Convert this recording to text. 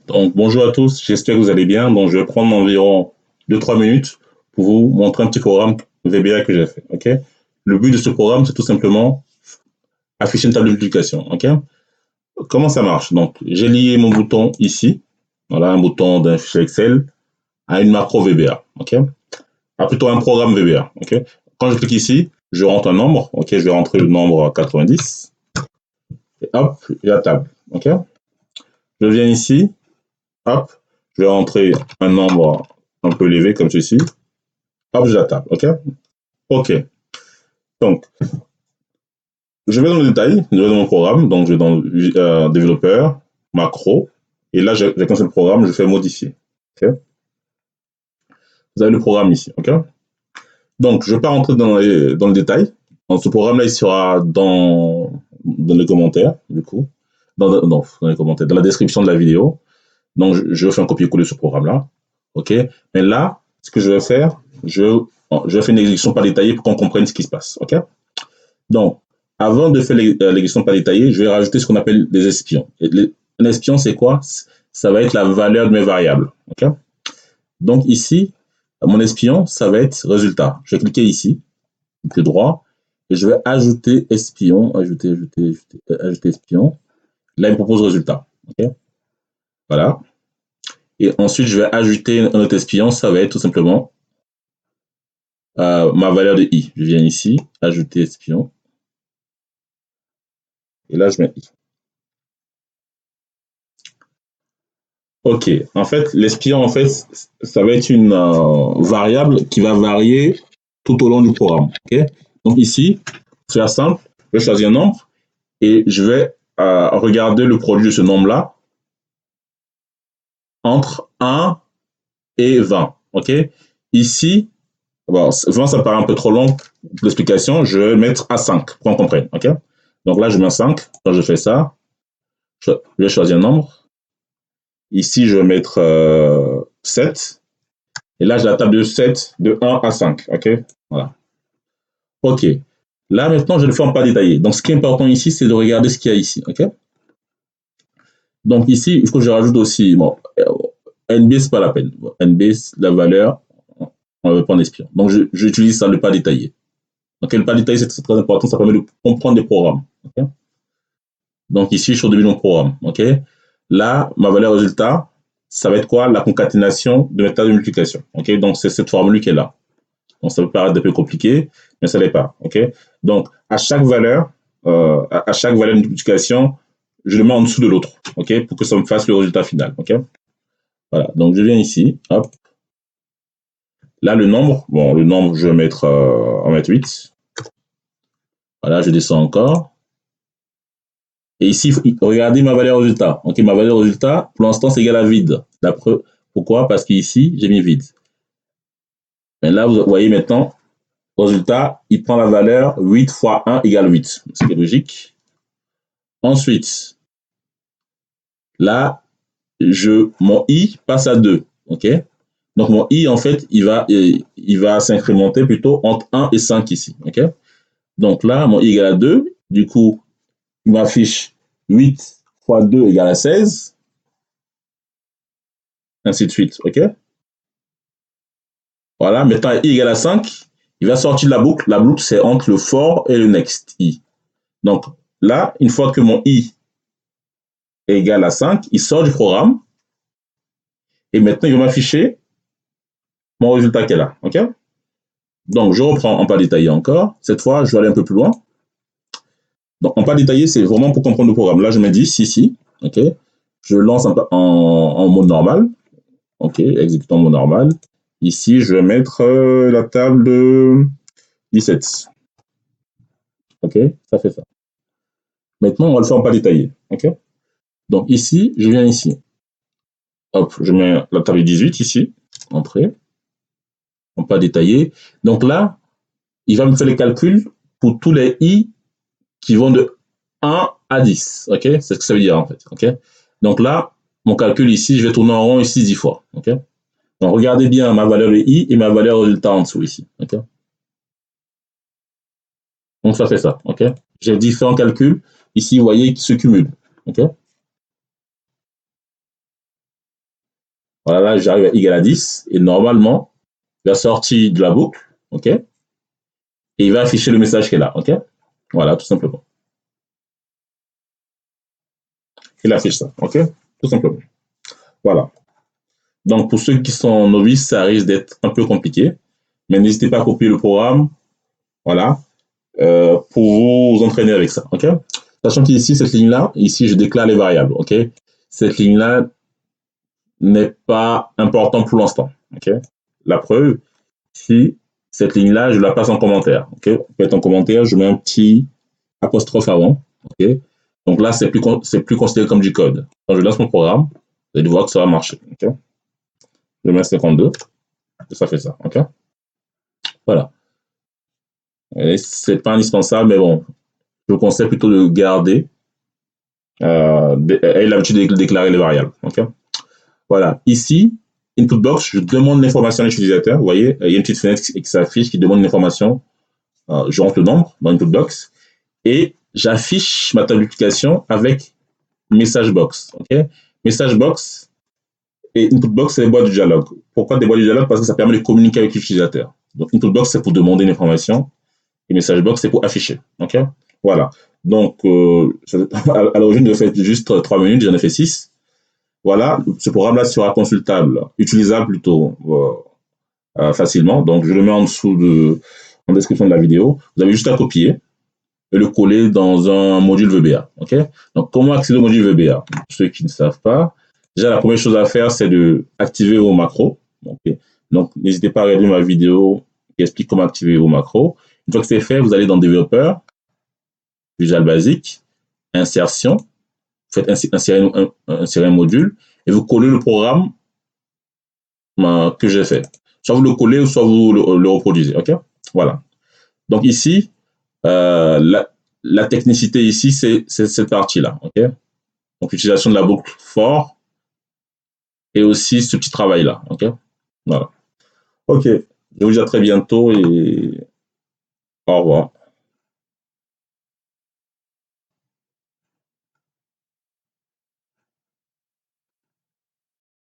Donc, bonjour à tous, j'espère que vous allez bien. Donc, je vais prendre environ 2-3 minutes pour vous montrer un petit programme VBA que j'ai fait. Ok. Le but de ce programme, c'est tout simplement afficher une table de multiplication. Ok. Comment ça marche? Donc, j'ai lié mon bouton ici, voilà, un bouton d'un fichier Excel à une macro VBA. Ok. Ah, plutôt un programme VBA. Ok. Quand je clique ici, je rentre un nombre. Ok. Je vais rentrer le nombre 90. Et hop, il y a la table. Ok. Je viens ici, hop, je vais rentrer un nombre un peu élevé comme ceci. Hop, je la tape, ok? Ok. Donc, je vais dans le détail, je vais dans mon programme, donc je vais dans développeur, macro, et là, j'ai qu'un seul programme, je fais modifier. Ok. Vous avez le programme ici, ok? Donc, je ne vais pas rentrer dans le détail. Donc, ce programme-là, il sera dans les commentaires, du coup. Dans les commentaires, dans la description de la vidéo. Donc, je fais un copier-coller de ce programme-là. OK? Mais là, ce que je vais faire, je vais faire une exécution pas détaillée pour qu'on comprenne ce qui se passe. OK? Donc, avant de faire l'exécution pas détaillée, je vais rajouter ce qu'on appelle des espions. Un espion, c'est quoi? Ça va être la valeur de mes variables. OK? Donc, ici, mon espion, ça va être résultat. Je vais cliquer ici, clic droit, et je vais ajouter espion, ajouter espion. Là, il me propose résultat. OK? Voilà. Et ensuite, je vais ajouter un autre espion, ça va être tout simplement ma valeur de i. Je viens ici, ajouter espion, et là, je mets i. Ok, en fait, l'espion, en fait, ça va être une variable qui va varier tout au long du programme. Ok. Donc ici, pour faire simple, je vais choisir un nombre et je vais regarder le produit de ce nombre-là entre 1 et 20. Ok. Ici, bon, 20, ça paraît un peu trop long pour l'explication. Je vais mettre à 5 pour qu'on comprenne. OK? Donc là, je mets 5. Quand je fais ça, je vais choisir un nombre. Ici, je vais mettre 7. Et là, j'ai la table de 7 de 1 à 5. OK? Voilà. OK. Là, maintenant, je le fais en pas détaillé. Donc, ce qui est important ici, c'est de regarder ce qu'il y a ici. OK? Donc, ici, il faut que je rajoute aussi. Bon, NB, c'est pas la peine. Bon, NB, la valeur, on ne veut pas en espion. Donc, j'utilise ça, le pas détaillé. Donc, le pas détaillé, c'est très important. Ça permet de comprendre des programmes. Okay. Donc, ici, je suis au début de mon programme. Okay. Là, ma valeur résultat, ça va être quoi? La concaténation de mes tables de multiplication. Okay. Donc, c'est cette formule qui est là. Donc, ça peut paraître un peu compliqué, mais ça ne l'est pas. Okay. Donc, à chaque valeur de multiplication, je le mets en dessous de l'autre. Okay, pour que ça me fasse le résultat final. Okay. Voilà. Donc, je viens ici. Hop. Là, le nombre, je vais mettre en mettre 8. Voilà, je descends encore. Et ici, regardez ma valeur résultat. Ok, ma valeur résultat, pour l'instant, c'est égal à vide. Pourquoi? Parce qu'ici, j'ai mis vide. Mais là, vous voyez maintenant, résultat, il prend la valeur 8 fois 1 égale 8. C'est logique. Ensuite, là, mon i passe à 2. Ok. Donc, mon i, en fait, il va s'incrémenter plutôt entre 1 et 5 ici. Ok. Donc là, mon i égale à 2. Du coup, il m'affiche 8 fois 2 égale à 16. Ainsi de suite. OK? Voilà, maintenant i égale à 5, il va sortir de la boucle. La boucle, c'est entre le for et le next i. Donc là, une fois que mon i est égal à 5, il sort du programme. Et maintenant, il va m'afficher mon résultat qui est là. OK? Donc, je reprends en pas détaillé encore. Cette fois, je vais aller un peu plus loin. Donc, en pas détaillé, c'est vraiment pour comprendre le programme. Là, je mets 10 ici. OK? Je lance en mode normal. OK? Exécutant en mode normal. Ici, je vais mettre la table de 17. OK? Ça fait ça. Maintenant, on va le faire en pas détaillé. OK? Donc ici, je viens ici. Hop, je mets la table 18 ici. Entrée. En pas détaillé. Donc là, il va me faire les calculs pour tous les i qui vont de 1 à 10. OK? C'est ce que ça veut dire en fait. OK? Donc là, mon calcul ici, je vais tourner en rond ici 10 fois. OK? Donc regardez bien ma valeur de i et ma valeur résultat en dessous ici. OK? Donc ça fait ça. OK? J'ai différents calculs. Ici, vous voyez, qui se cumulent. OK? Voilà, là, j'arrive à égal à 10. Et normalement, la sortie de la boucle, OK? Et il va afficher le message qui est là, OK? Voilà, tout simplement. Il affiche ça, OK? Tout simplement. Voilà. Donc, pour ceux qui sont novices, ça risque d'être un peu compliqué. Mais n'hésitez pas à copier le programme, voilà, pour vous entraîner avec ça, OK? Sachant qu'ici, cette ligne-là, ici, je déclare les variables, OK? Cette ligne-là n'est pas importante pour l'instant, OK? La preuve, si cette ligne-là, je la passe en commentaire, OK? Vous faites en commentaire, je mets un petit apostrophe avant, OK? Donc là, c'est plus considéré comme du code. Quand je lance mon programme, vous allez voir que ça va marcher, OK? Je mets 52, et ça fait ça, OK? Voilà. C'est pas indispensable, mais bon, je vous conseille plutôt de garder et l'habitude de déclarer les variables, OK? Voilà. Ici, input box, je demande l'information à l'utilisateur. Vous voyez, il y a une petite fenêtre qui s'affiche qui demande une information. Je rentre le nombre dans input box et j'affiche ma table d'application avec message box. OK? Message box et input box, c'est les boîtes du dialogue. Pourquoi des boîtes du dialogue? Parce que ça permet de communiquer avec l'utilisateur. Donc, input box, c'est pour demander une information et message box, c'est pour afficher. OK? Voilà. Donc, à l'origine, je fais juste 3 minutes, j'en ai fait 6. Voilà, ce programme-là sera consultable, utilisable plutôt facilement. Donc, je le mets en description de la vidéo. Vous avez juste à copier et le coller dans un module VBA. OK? Donc, comment accéder au module VBA? Pour ceux qui ne savent pas, déjà, la première chose à faire, c'est de activer vos macros. Okay? Donc, n'hésitez pas à regarder ma vidéo qui explique comment activer vos macros. Une fois que c'est fait, vous allez dans Développeur, Visual Basic, Insertion, vous faites insérer un module et vous collez le programme que j'ai fait. Soit vous le collez ou soit vous le reproduisez. OK? Voilà. Donc ici, la technicité ici, c'est cette partie-là. OK? Donc l'utilisation de la boucle for et aussi ce petit travail-là. OK? Voilà. OK. Je vous dis à très bientôt et au revoir.